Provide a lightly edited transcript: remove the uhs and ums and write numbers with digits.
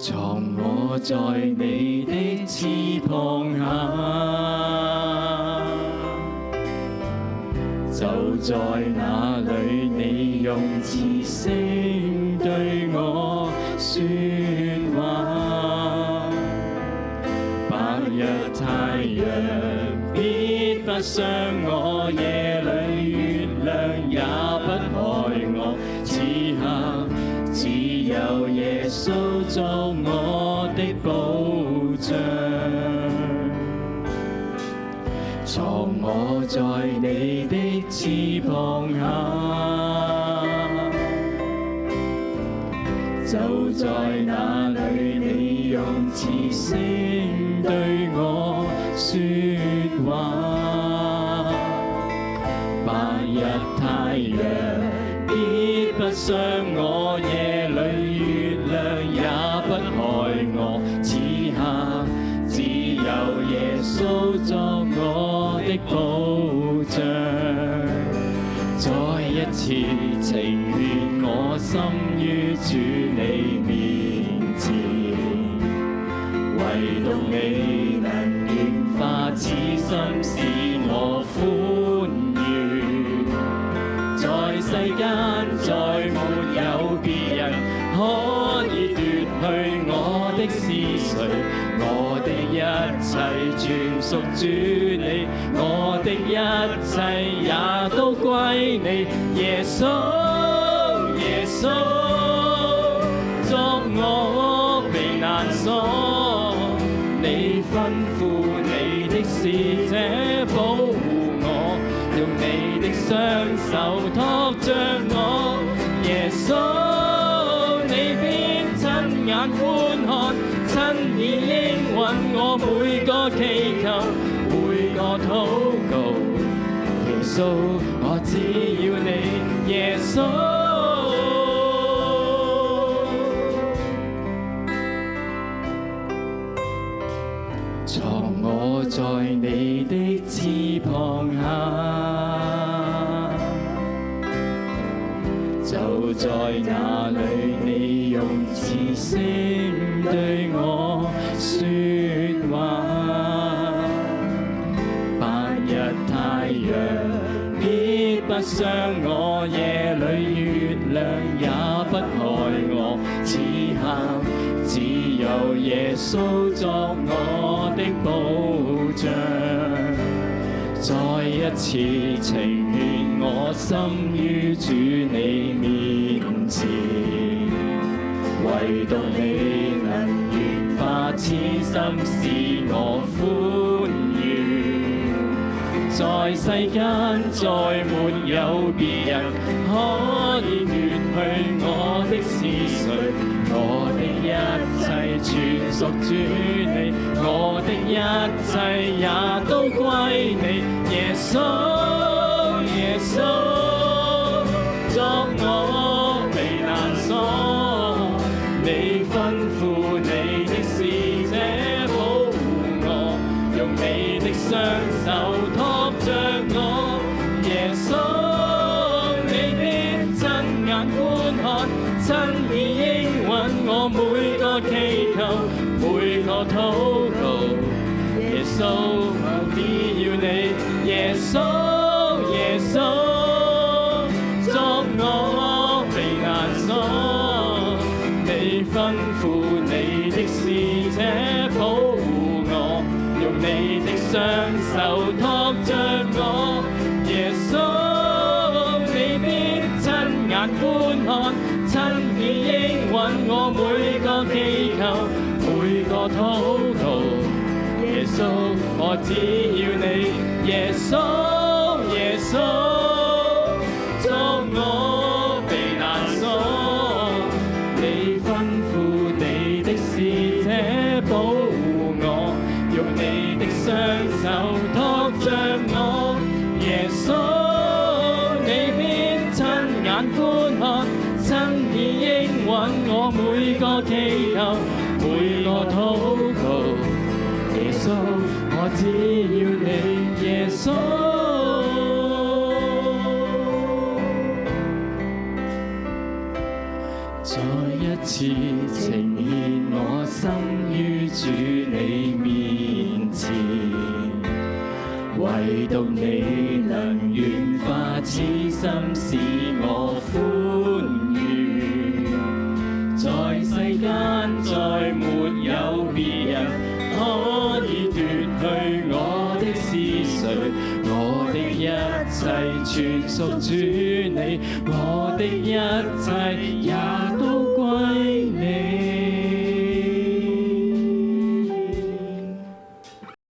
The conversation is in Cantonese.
藏我在你的翅膀下，就在那裏，你用慈聲對我說話。白日太陽必不傷我，夜裏月亮也不害我。此刻只有耶穌作我的保障，藏我在你的翅膀下，就在那裏，你用慈聲對我說話。白日太陽必不傷我，夜裏月亮也不害我。此刻只有耶穌作我的保障，再一次情願我心於主你面前，唯獨你能軟化此心，使我歡愉。在世間再沒有別人可以奪去我的思緒，我的一切全屬主你，我的一切也都歸你。耶穌，耶穌，作我避難所，你吩咐你的使者保護我，用你的雙手托着我。耶穌，你必親眼觀看，親耳應允我每個祈求，每個禱告。耶穌，我只要你，耶穌。藏我在你的翅膀下，就在那裏，你用慈聲對我說話。白日太陽必不傷我，夜裏月亮也不害我。此刻只有耶穌作我的保障，再一次情願我心於主你面前，唯獨你能軟化痴心，使我歡愉。在世間再沒有別人可以奪去我的思緒，我的一切全屬主你，我的一切也都歸你。耶穌，耶穌，作我避難所，你吩咐你的使者保護我，用你的雙手托着我。耶穌，你必親眼觀看，親耳應允我每個祈求，每個禱告。耶穌，我只要你，耶穌，耶穌，作我避難所，你吩咐你的使者保護我，用你的雙手托着我。耶穌，你必親眼觀看，親耳應允我每個祈求，每個禱告。耶穌，我只要你，耶穌，耶穌，作我避難所，你吩咐你的使者保護我，用你的雙手托着我。耶穌，你必親眼觀看，親耳應允我每個祈求，每個禱告。耶穌，我只要你，耶穌。再一次呈現我心於主你面前，唯獨你能軟化痴心，使我歡愉。在世間再沒有別人可以奪去我的思緒，我的一切全屬主你，我的一切也都歸你。